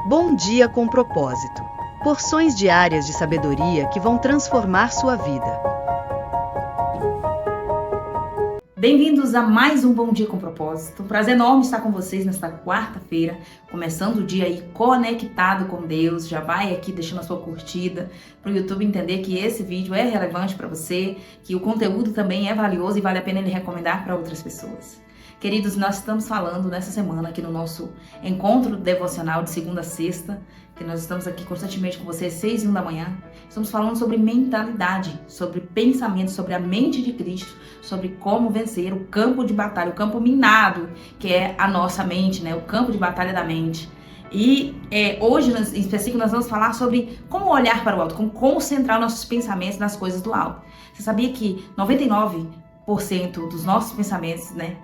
Bom dia com propósito. Porções diárias de sabedoria que vão transformar sua vida. Bem-vindos a mais um Bom Dia com Propósito. Um prazer enorme estar com vocês nesta quarta-feira, começando o dia aí conectado com Deus. Já vai aqui deixando a sua curtida para o YouTube entender que esse vídeo é relevante para você, que o conteúdo também é valioso e vale a pena ele recomendar para outras pessoas. Queridos, nós estamos falando nessa semana aqui no nosso encontro devocional de segunda a sexta, que nós estamos aqui constantemente com vocês, 6 e 1 da manhã. Estamos falando sobre mentalidade, sobre pensamento, sobre a mente de Cristo, sobre como vencer o campo de batalha, o campo minado, que é a nossa mente, né? O campo de batalha da mente. E hoje, em específico, nós vamos falar sobre como olhar para o alto, como concentrar nossos pensamentos nas coisas do alto. Você sabia que 99% dos nossos pensamentos, né,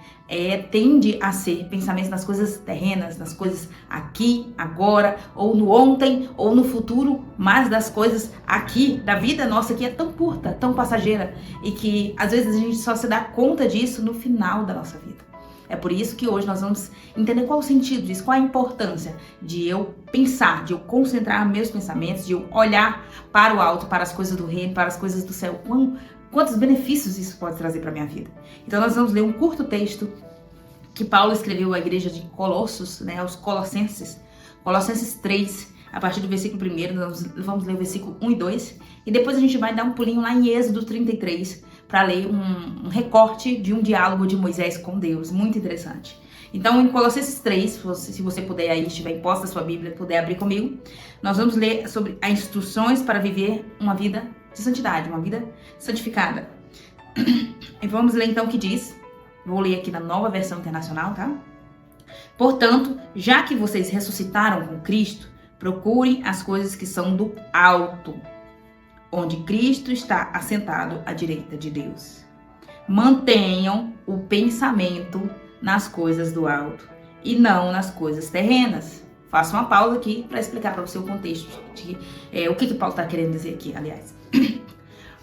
tende a ser pensamentos nas coisas terrenas, nas coisas aqui, agora, ou no ontem, ou no futuro, mas das coisas aqui, da vida nossa que é tão curta, tão passageira, e que às vezes a gente só se dá conta disso no final da nossa vida. É por isso que hoje nós vamos entender qual o sentido disso, qual a importância de eu pensar, de eu concentrar meus pensamentos, de eu olhar para o alto, para as coisas do reino, para as coisas do céu. Quantos benefícios isso pode trazer para a minha vida. Então nós vamos ler um curto texto que Paulo escreveu à igreja de Colossos, né, aos Colossenses, Colossenses 3, a partir do versículo 1, nós vamos ler o versículo 1 e 2, e depois a gente vai dar um pulinho lá em Êxodo 33, para ler um recorte de um diálogo de Moisés com Deus, muito interessante. Então, em Colossenses 3, se você puder aí, estiver em posse da sua Bíblia, puder abrir comigo, nós vamos ler sobre as instruções para viver uma vida de santidade, uma vida santificada. E vamos ler então o que diz. Vou ler aqui na Nova Versão Internacional, tá? Portanto, já que vocês ressuscitaram com Cristo, procurem as coisas que são do alto, onde Cristo está assentado à direita de Deus. Mantenham o pensamento nas coisas do alto e não nas coisas terrenas. Faço uma pausa aqui para explicar para você o contexto de o que Paulo está querendo dizer aqui, aliás.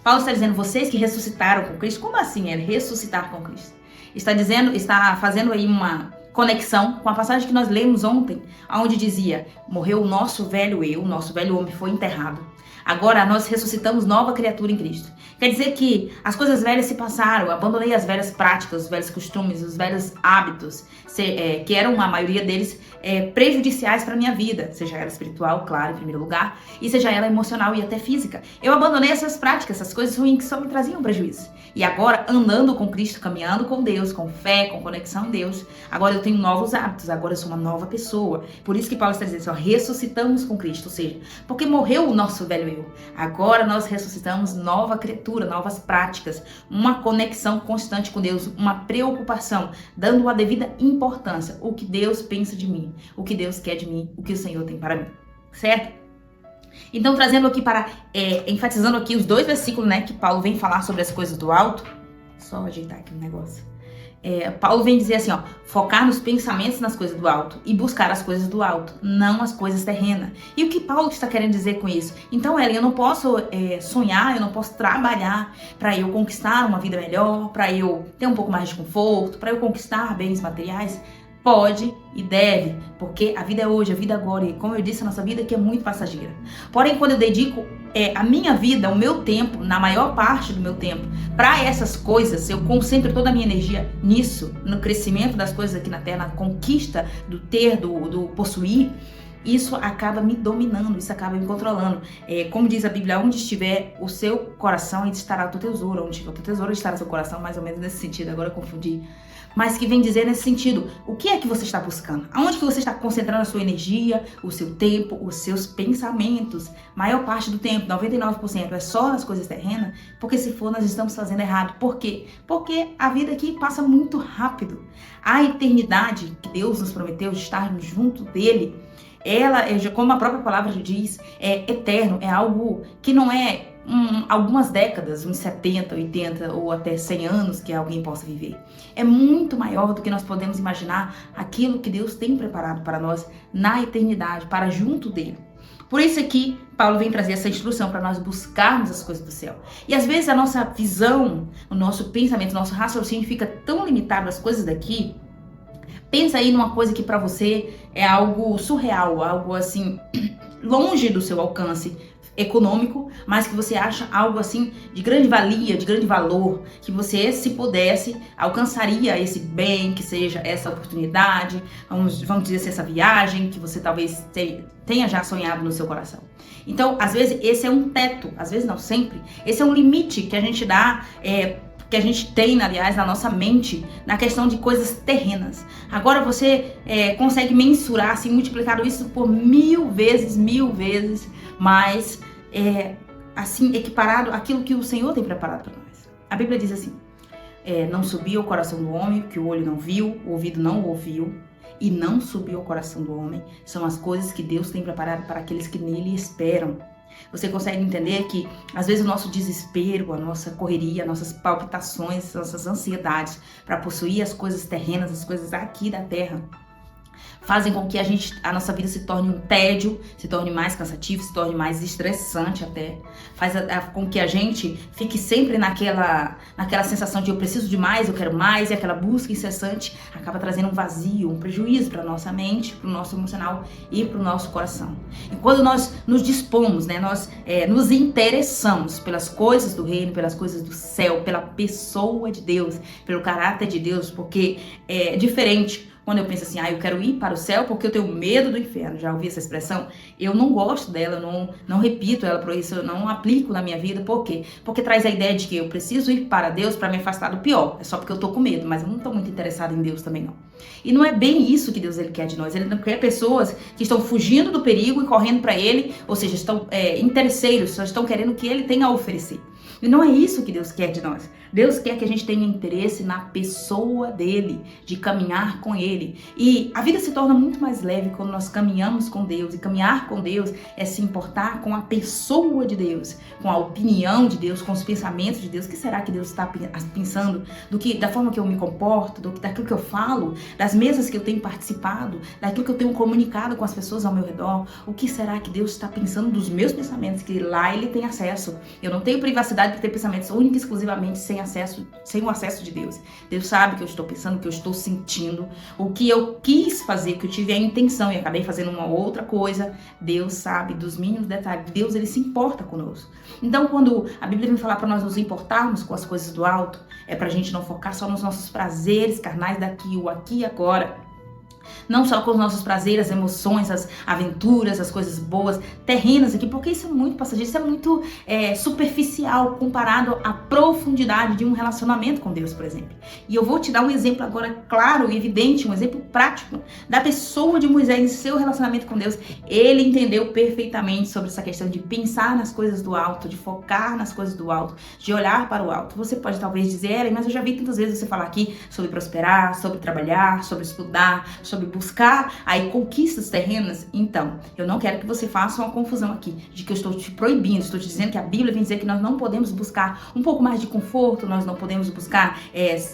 Paulo está dizendo, vocês que ressuscitaram com Cristo, como assim é ressuscitar com Cristo? Está fazendo aí uma conexão com a passagem que nós lemos ontem, onde dizia, morreu o nosso velho eu, nosso velho homem foi enterrado. Agora nós ressuscitamos nova criatura em Cristo. Quer dizer que as coisas velhas se passaram, eu abandonei as velhas práticas, os velhos costumes, os velhos hábitos, que eram, a maioria deles, prejudiciais para a minha vida, seja ela espiritual, claro, em primeiro lugar, e seja ela emocional e até física. Eu abandonei essas práticas, essas coisas ruins que só me traziam prejuízo. E agora, andando com Cristo, caminhando com Deus, com fé, com conexão em Deus, agora eu tenho novos hábitos, agora eu sou uma nova pessoa. Por isso que Paulo está dizendo, ressuscitamos com Cristo, ou seja, porque morreu o nosso velho eu. Agora nós ressuscitamos nova criatura, novas práticas, uma conexão constante com Deus, uma preocupação, dando a devida importância, o que Deus pensa de mim, o que Deus quer de mim, o que o Senhor tem para mim, certo? Então, trazendo aqui enfatizando aqui os dois versículos, né, que Paulo vem falar sobre as coisas do alto, só ajeitar aqui um negócio. Paulo vem dizer assim, focar nos pensamentos nas coisas do alto e buscar as coisas do alto, não as coisas terrenas. E o que Paulo está querendo dizer com isso? Então, Ellen, eu não posso sonhar, eu não posso trabalhar para eu conquistar uma vida melhor, para eu ter um pouco mais de conforto, para eu conquistar bens materiais. Pode e deve, porque a vida é hoje, a vida é agora, e como eu disse, a nossa vida aqui é muito passageira. Porém, quando eu dedico a minha vida, o meu tempo, na maior parte do meu tempo, para essas coisas, eu concentro toda a minha energia nisso, no crescimento das coisas aqui na Terra, na conquista do ter, do possuir, isso acaba me dominando, isso acaba me controlando. Como diz a Bíblia, onde estiver o seu coração, aí estará o teu tesouro. Onde estiver o teu tesouro, estará o seu coração, mais ou menos nesse sentido, agora eu confundi. Mas que vem dizer nesse sentido, o que é que você está buscando? Aonde que você está concentrando a sua energia, o seu tempo, os seus pensamentos? Maior parte do tempo, 99%, é só nas coisas terrenas? Porque se for, nós estamos fazendo errado. Por quê? Porque a vida aqui passa muito rápido. A eternidade que Deus nos prometeu de estarmos junto dele, ela, como a própria palavra diz, é eterno, é algo que não é algumas décadas, uns 70, 80 ou até 100 anos que alguém possa viver. É muito maior do que nós podemos imaginar aquilo que Deus tem preparado para nós na eternidade, para junto dele. Por isso aqui, Paulo vem trazer essa instrução para nós buscarmos as coisas do céu. E às vezes a nossa visão, o nosso pensamento, o nosso raciocínio fica tão limitado às coisas daqui, Pensa aí numa coisa que para você é algo surreal, algo assim, longe do seu alcance econômico, mas que você acha algo assim de grande valia, de grande valor, que você, se pudesse, alcançaria esse bem, que seja essa oportunidade, vamos dizer assim, essa viagem que você talvez tenha já sonhado no seu coração. Então, às vezes, esse é um teto, às vezes não, sempre, esse é um limite que a gente dá, que a gente tem, aliás, na nossa mente, na questão de coisas terrenas. Agora você consegue mensurar, assim, multiplicar isso por mil vezes mais, assim, equiparado àquilo que o Senhor tem preparado para nós. A Bíblia diz assim, não subiu ao coração do homem, que o olho não viu, o ouvido não ouviu, e não subiu ao coração do homem, são as coisas que Deus tem preparado para aqueles que nele esperam. Você consegue entender que, às vezes, o nosso desespero, a nossa correria, nossas palpitações, nossas ansiedades para possuir as coisas terrenas, as coisas aqui da terra, fazem com que a nossa vida se torne um tédio, se torne mais cansativo, se torne mais estressante até. Faz com que a gente fique sempre naquela sensação de eu preciso de mais, eu quero mais, e aquela busca incessante acaba trazendo um vazio, um prejuízo para a nossa mente, para o nosso emocional e para o nosso coração. E quando nós nos dispomos, nós nos interessamos pelas coisas do reino, pelas coisas do céu, pela pessoa de Deus, pelo caráter de Deus, porque é diferente. Quando eu penso assim, eu quero ir para o céu porque eu tenho medo do inferno. Já ouvi essa expressão? Eu não gosto dela, não repito ela, por isso eu não aplico na minha vida. Por quê? Porque traz a ideia de que eu preciso ir para Deus para me afastar do pior. É só porque eu tô com medo, mas eu não tô muito interessada em Deus também não. E não é bem isso que Deus ele quer de nós. Ele não quer pessoas que estão fugindo do perigo e correndo para Ele, ou seja, estão interesseiros, só estão querendo o que Ele tem a oferecer. E não é isso que Deus quer de nós. Deus quer que a gente tenha interesse na pessoa dele, de caminhar com ele. E a vida se torna muito mais leve quando nós caminhamos com Deus. E caminhar com Deus é se importar com a pessoa de Deus, com a opinião de Deus, com os pensamentos de Deus. O que será que Deus está pensando? Da forma que eu me comporto, daquilo que eu falo, das mesas que eu tenho participado, daquilo que eu tenho comunicado com as pessoas ao meu redor. O que será que Deus está pensando dos meus pensamentos? Que lá ele tem acesso. Eu não tenho privacidade para ter pensamentos únicos e exclusivamente sem o acesso de Deus. Deus sabe o que eu estou pensando, o que eu estou sentindo, o que eu quis fazer, que eu tive a intenção e acabei fazendo uma outra coisa. Deus sabe dos mínimos detalhes. Deus, ele se importa conosco. Então, quando a Bíblia vem falar para nós nos importarmos com as coisas do alto, é para a gente não focar só nos nossos prazeres carnais daqui, o aqui e agora. Não só com os nossos prazeres, as emoções, as aventuras, as coisas boas, terrenas aqui, porque isso é muito passageiro, isso é muito superficial comparado à profundidade de um relacionamento com Deus, por exemplo. E eu vou te dar um exemplo agora claro e evidente, um exemplo prático da pessoa de Moisés e seu relacionamento com Deus. Ele entendeu perfeitamente sobre essa questão de pensar nas coisas do alto, de focar nas coisas do alto, de olhar para o alto. Você pode talvez dizer, mas eu já vi tantas vezes você falar aqui sobre prosperar, sobre trabalhar, sobre estudar, sobre buscar aí conquistas terrenas. Então, eu não quero que você faça uma confusão aqui, de que eu estou te proibindo, estou te dizendo que a Bíblia vem dizer que nós não podemos buscar um pouco mais de conforto, nós não podemos buscar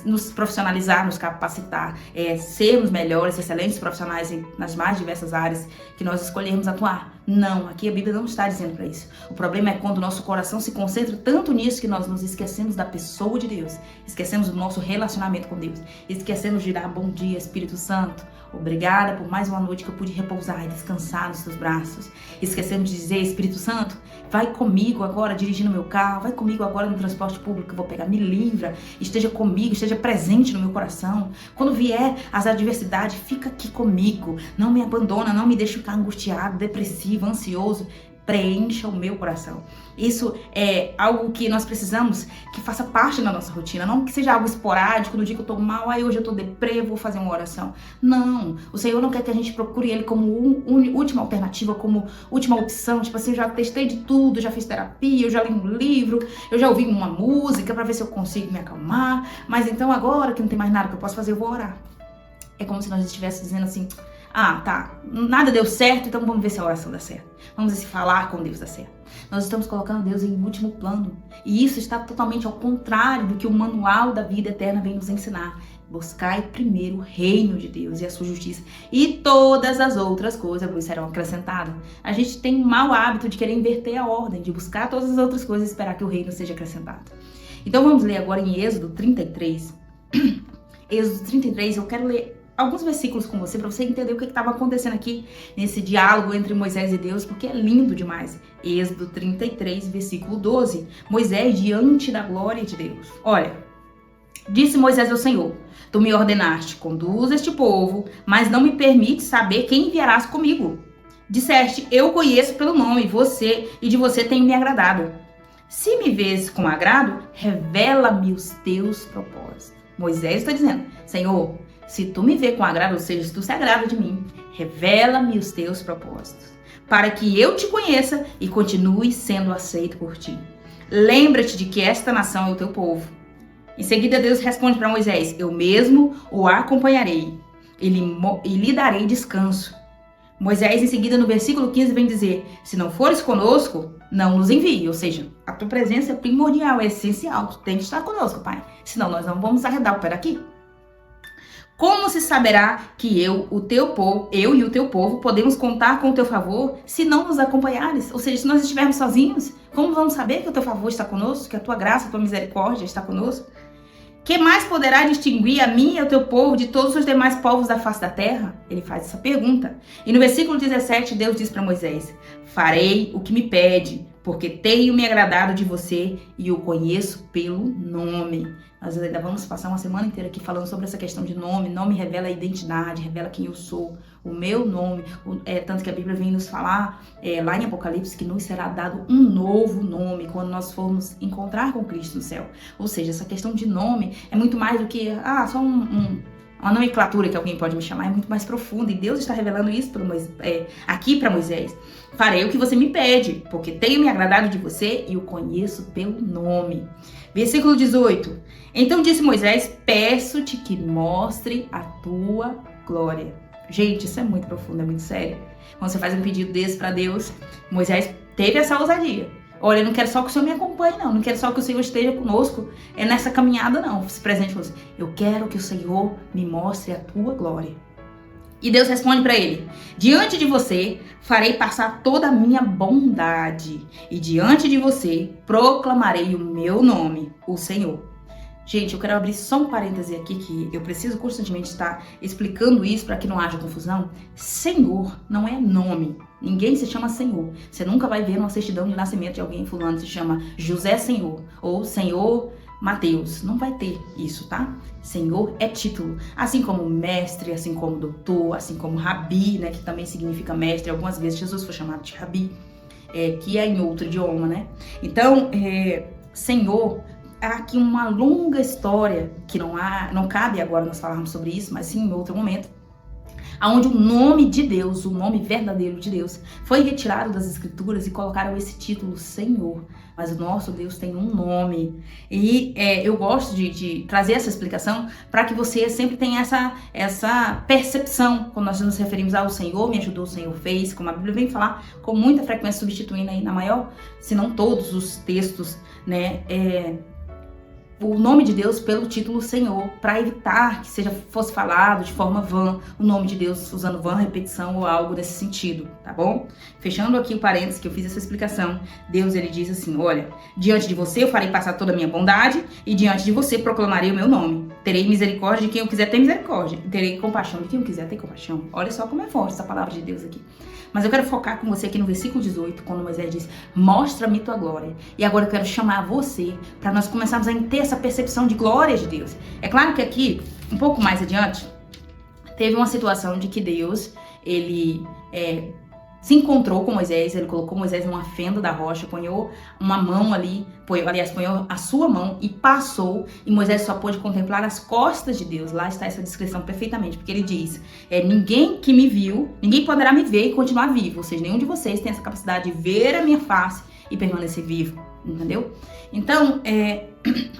nos profissionalizar, nos capacitar, sermos melhores, excelentes profissionais nas mais diversas áreas que nós escolhermos atuar. Não, aqui a Bíblia não está dizendo para isso. O problema é quando o nosso coração se concentra tanto nisso que nós nos esquecemos da pessoa de Deus, esquecemos do nosso relacionamento com Deus, esquecemos de dar bom dia, Espírito Santo. Obrigada por mais uma noite que eu pude repousar e descansar nos teus braços. Esquecemos de dizer, Espírito Santo, vai comigo agora dirigindo meu carro, vai comigo agora no transporte público que eu vou pegar, me livra, esteja comigo, esteja presente no meu coração. Quando vier as adversidades, fica aqui comigo, não me abandona, não me deixe ficar angustiado, depressivo, ansioso. Preencha o meu coração. Isso é algo que nós precisamos que faça parte da nossa rotina, não que seja algo esporádico, no dia que eu tô mal, hoje eu tô deprê, vou fazer uma oração. Não, o Senhor não quer que a gente procure Ele como última alternativa, como última opção, tipo assim, eu já testei de tudo, já fiz terapia, eu já li um livro, eu já ouvi uma música pra ver se eu consigo me acalmar, mas então agora que não tem mais nada que eu possa fazer, eu vou orar. É como se nós estivéssemos dizendo assim, tá, nada deu certo, então vamos ver se a oração dá certo. Vamos ver se falar com Deus dá certo. Nós estamos colocando Deus em último plano. E isso está totalmente ao contrário do que o manual da vida eterna vem nos ensinar. Buscai primeiro o reino de Deus e a sua justiça. E todas as outras coisas vos serão acrescentadas. A gente tem um mau hábito de querer inverter a ordem, de buscar todas as outras coisas e esperar que o reino seja acrescentado. Então vamos ler agora em Êxodo 33. Êxodo 33, eu quero ler alguns versículos com você para você entender o que estava acontecendo aqui nesse diálogo entre Moisés e Deus, porque é lindo demais. Êxodo 33, versículo 12. Moisés diante da glória de Deus. Olha, disse Moisés ao Senhor: tu me ordenaste, conduz este povo, mas não me permite saber quem enviarás comigo. Disseste: eu conheço pelo nome você, e de você tenho me agradado. Se me vês com agrado, revela-me os teus propósitos. Moisés está dizendo: Senhor, se tu me vê com agrado, ou seja, se tu se agrada de mim, revela-me os teus propósitos, para que eu te conheça e continue sendo aceito por ti. Lembra-te de que esta nação é o teu povo. Em seguida, Deus responde para Moisés: eu mesmo o acompanharei e lhe darei descanso. Moisés, em seguida, no versículo 15, vem dizer: se não fores conosco, não nos envie. Ou seja, a tua presença é primordial, é essencial. Tu tem que estar conosco, Pai. Senão nós não vamos arredar o pé daqui. Como se saberá que eu e o teu povo, podemos contar com o teu favor se não nos acompanhares? Ou seja, se nós estivermos sozinhos, como vamos saber que o teu favor está conosco, que a tua graça, a tua misericórdia está conosco? Que mais poderá distinguir a mim e ao teu povo de todos os demais povos da face da terra? Ele faz essa pergunta. E no versículo 17, Deus diz para Moisés: farei o que me pede, porque tenho me agradado de você e o conheço pelo nome. Nós ainda vamos passar uma semana inteira aqui falando sobre essa questão de nome. Nome revela a identidade, revela quem eu sou, o meu nome. Tanto que a Bíblia vem nos falar lá em Apocalipse que nos será dado um novo nome quando nós formos encontrar com Cristo no céu. Ou seja, essa questão de nome é muito mais do que só uma nomenclatura que alguém pode me chamar, é muito mais profunda. E Deus está revelando isso aqui para Moisés. Farei o que você me pede, porque tenho me agradado de você e o conheço pelo nome. Versículo 18. Então disse Moisés: peço-te que mostre a tua glória. Gente, isso é muito profundo, é muito sério. Quando você faz um pedido desse para Deus, Moisés teve essa ousadia. Olha, eu não quero só que o Senhor me acompanhe, não. Não quero só que o Senhor esteja conosco nessa caminhada, não. Se presente conosco. Eu quero que o Senhor me mostre a tua glória. E Deus responde para ele: diante de você farei passar toda a minha bondade, e diante de você proclamarei o meu nome, o Senhor. Gente, eu quero abrir só um parêntese aqui, que eu preciso constantemente estar explicando isso para que não haja confusão. Senhor não é nome. Ninguém se chama Senhor. Você nunca vai ver uma certidão de nascimento de alguém fulano se chama José Senhor ou Senhor Mateus. Não vai ter isso, tá? Senhor é título. Assim como mestre, assim como doutor, assim como rabi, né? Que também significa mestre. Algumas vezes Jesus foi chamado de rabi, que é em outro idioma, né? Então, Senhor... há aqui uma longa história que não cabe agora nós falarmos sobre isso, mas sim em outro momento, onde o nome de Deus, o nome verdadeiro de Deus, foi retirado das escrituras e colocaram esse título Senhor. Mas o nosso Deus tem um nome. E eu gosto de trazer essa explicação para que você sempre tenha essa percepção quando nós nos referimos ao Senhor me ajudou, o Senhor fez, como a Bíblia vem falar com muita frequência, substituindo aí na maior, se não todos os textos, né, o nome de Deus pelo título Senhor, para evitar que fosse falado de forma vã o nome de Deus, usando vã, repetição ou algo nesse sentido, tá bom? Fechando aqui o parênteses que eu fiz essa explicação, Deus ele diz assim: olha, diante de você eu farei passar toda a minha bondade e diante de você proclamarei o meu nome. Terei misericórdia de quem eu quiser ter misericórdia e terei compaixão de quem eu quiser ter compaixão. Olha só como é forte essa palavra de Deus aqui. Mas eu quero focar com você aqui no versículo 18, quando Moisés diz: mostra-me tua glória. E agora eu quero chamar você para nós começarmos a ter essa percepção de glória de Deus. É claro que aqui, um pouco mais adiante, teve uma situação de que Deus, ele se encontrou com Moisés, ele colocou Moisés numa fenda da rocha, ponhou uma mão ali, ponhou a sua mão e passou, e Moisés só pôde contemplar as costas de Deus. Lá está essa descrição perfeitamente, porque ele diz: ninguém que me viu, ninguém poderá me ver e continuar vivo, ou seja, nenhum de vocês tem essa capacidade de ver a minha face e permanecer vivo, entendeu? Então,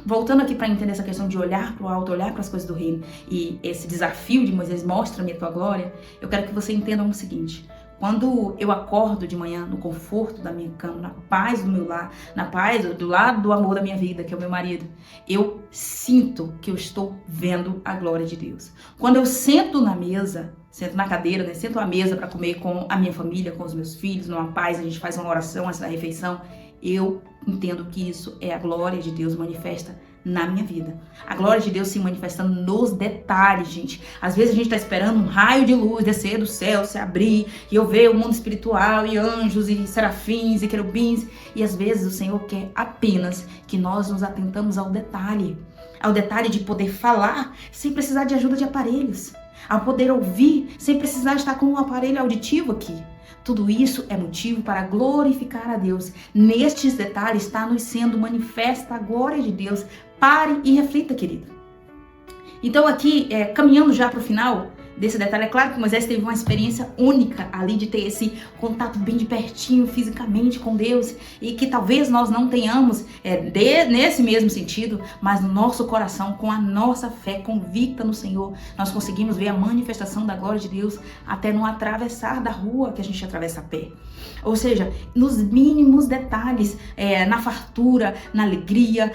voltando aqui para entender essa questão de olhar para o alto, olhar para as coisas do reino e esse desafio de Moisés, mostra-me a tua glória, eu quero que você entenda o seguinte: quando eu acordo de manhã no conforto da minha cama, na paz do meu lar, na paz do lado do amor da minha vida, que é o meu marido, eu sinto que eu estou vendo a glória de Deus. Quando eu sento na mesa, sento na cadeira, né, sento à mesa para comer com a minha família, com os meus filhos, numa paz, a gente faz uma oração antes da refeição, eu entendo que isso é a glória de Deus manifesta na minha vida. A glória de Deus se manifestando nos detalhes, gente. Às vezes a gente está esperando um raio de luz descer do céu, se abrir, e eu ver o mundo espiritual, e anjos, e serafins, e querubins. E às vezes o Senhor quer apenas que nós nos atentamos ao detalhe de poder falar sem precisar de ajuda de aparelhos, ao poder ouvir sem precisar estar com um aparelho auditivo aqui. Tudo isso é motivo para glorificar a Deus. Nestes detalhes está nos sendo manifesta a glória de Deus. Pare e reflita, querido. Então aqui, caminhando já para o final desse detalhe, é claro que Moisés teve uma experiência única ali de ter esse contato bem de pertinho fisicamente com Deus, e que talvez nós não tenhamos nesse mesmo sentido, mas no nosso coração, com a nossa fé convicta no Senhor, nós conseguimos ver a manifestação da glória de Deus até no atravessar da rua que a gente atravessa a pé. Ou seja, nos mínimos detalhes, na fartura, na alegria,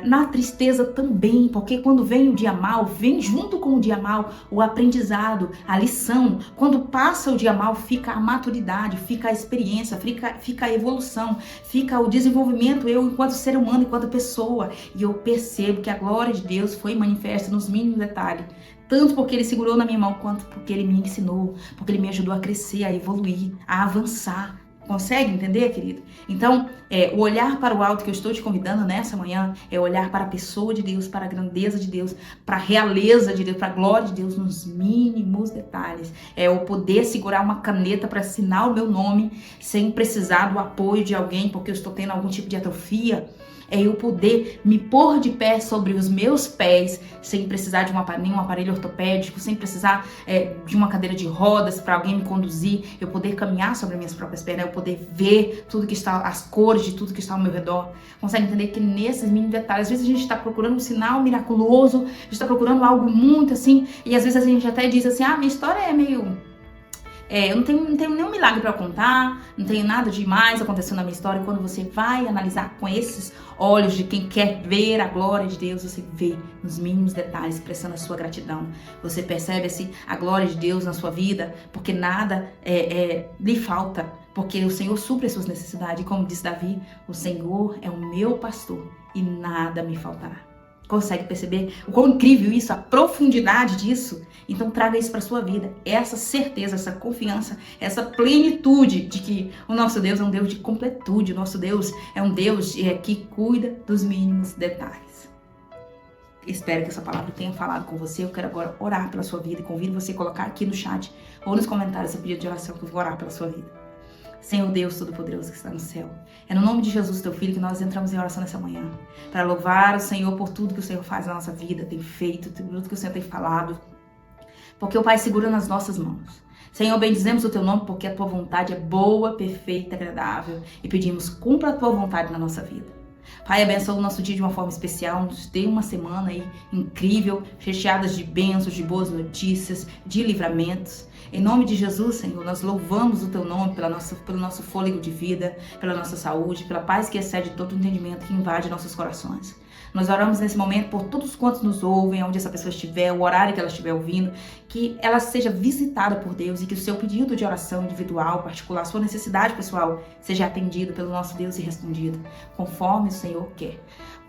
na tristeza também, porque quando vem o dia mal, vem junto com o dia mal o aprendizado, a lição. Quando passa o dia mal, fica a maturidade, fica a experiência, fica a evolução, fica o desenvolvimento, eu enquanto ser humano, enquanto pessoa. E eu percebo que a glória de Deus foi manifesta nos mínimos detalhes. Tanto porque ele segurou na minha mão, quanto porque ele me ensinou, porque ele me ajudou a crescer, a evoluir, a avançar. Consegue entender, querido? Então, o olhar para o alto que eu estou te convidando nessa manhã é olhar para a pessoa de Deus, para a grandeza de Deus, para a realeza de Deus, para a glória de Deus nos mínimos detalhes. É o poder segurar uma caneta para assinar o meu nome sem precisar do apoio de alguém, porque eu estou tendo algum tipo de atrofia. É eu poder me pôr de pé sobre os meus pés, sem precisar de nenhum aparelho ortopédico, sem precisar de uma cadeira de rodas para alguém me conduzir, eu poder caminhar sobre minhas próprias pernas, eu poder ver tudo que está, as cores de tudo que está ao meu redor. Consegue entender que nesses mínimos detalhes, às vezes a gente está procurando um sinal miraculoso, a gente está procurando algo muito assim, e às vezes a gente até diz assim, minha história é meio... eu não tenho nenhum milagre para contar, não tenho nada demais acontecendo na minha história. Quando você vai analisar com esses olhos de quem quer ver a glória de Deus, você vê nos mínimos detalhes, expressando a sua gratidão. Você percebe a glória de Deus na sua vida, porque nada lhe falta, porque o Senhor supre as suas necessidades. E como diz Davi, o Senhor é o meu pastor e nada me faltará. Consegue perceber o quão incrível isso, a profundidade disso? Então traga isso para sua vida, essa certeza, essa confiança, essa plenitude de que o nosso Deus é um Deus de completude, o nosso Deus é um Deus que cuida dos mínimos detalhes. Espero que essa palavra tenha falado com você. Eu quero agora orar pela sua vida e convido você a colocar aqui no chat ou nos comentários seu pedido de oração, que eu vou orar pela sua vida. Senhor Deus Todo-Poderoso que está no céu, é no nome de Jesus, teu Filho, que nós entramos em oração nessa manhã, para louvar o Senhor por tudo que o Senhor faz na nossa vida, tem feito, tudo que o Senhor tem falado, porque o Pai segura nas nossas mãos. Senhor, bendizemos o teu nome, porque a tua vontade é boa, perfeita, agradável, e pedimos, cumpra a tua vontade na nossa vida. Pai, abençoa o nosso dia de uma forma especial, nos dê uma semana aí incrível, recheada de bênçãos, de boas notícias, de livramentos. Em nome de Jesus, Senhor, nós louvamos o teu nome pelo nosso fôlego de vida, pela nossa saúde, pela paz que excede todo o entendimento, que invade nossos corações. Nós oramos nesse momento por todos quantos nos ouvem, onde essa pessoa estiver, o horário que ela estiver ouvindo, que ela seja visitada por Deus e que o seu pedido de oração individual, particular, sua necessidade pessoal, seja atendido pelo nosso Deus e respondido, conforme o Senhor quer.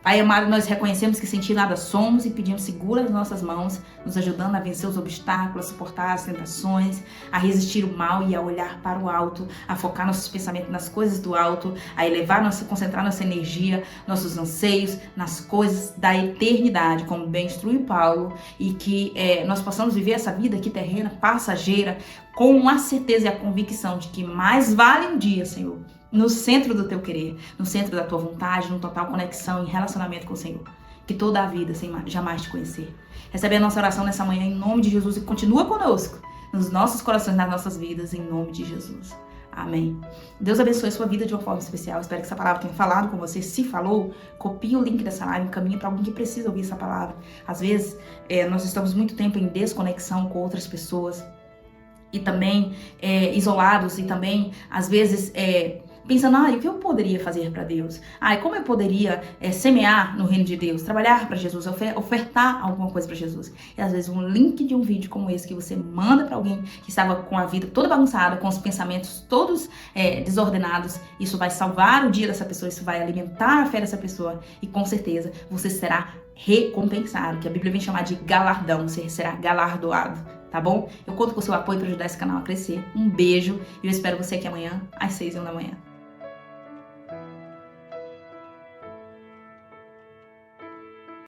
Pai amado, nós reconhecemos que sem ti nada somos e pedimos segura as nossas mãos, nos ajudando a vencer os obstáculos, a suportar as tentações, a resistir o mal e a olhar para o alto, a focar nossos pensamentos nas coisas do alto, a concentrar nossa energia, nossos anseios nas coisas da eternidade, como bem instrui Paulo, e que nós possamos viver essa vida aqui terrena, passageira, com a certeza e a convicção de que mais vale um dia, Senhor, no centro do teu querer, no centro da tua vontade, no total conexão e relacionamento com o Senhor, que toda a vida sem jamais te conhecer. Recebe a nossa oração nessa manhã em nome de Jesus e continua conosco, nos nossos corações, nas nossas vidas, em nome de Jesus. Amém. Deus abençoe a sua vida de uma forma especial. Espero que essa palavra tenha falado com você. Se falou, copie o link dessa live, encaminhe para alguém que precisa ouvir essa palavra. Às vezes, nós estamos muito tempo em desconexão com outras pessoas e também isolados e também, às vezes, pensando, o que eu poderia fazer para Deus? Como eu poderia semear no reino de Deus, trabalhar para Jesus, ofertar alguma coisa para Jesus? E às vezes um link de um vídeo como esse que você manda para alguém que estava com a vida toda bagunçada, com os pensamentos todos desordenados, isso vai salvar o dia dessa pessoa, isso vai alimentar a fé dessa pessoa e com certeza você será recompensado, que a Bíblia vem chamar de galardão, você será galardoado, tá bom? Eu conto com o seu apoio para ajudar esse canal a crescer. Um beijo e eu espero você aqui amanhã às 6h da manhã.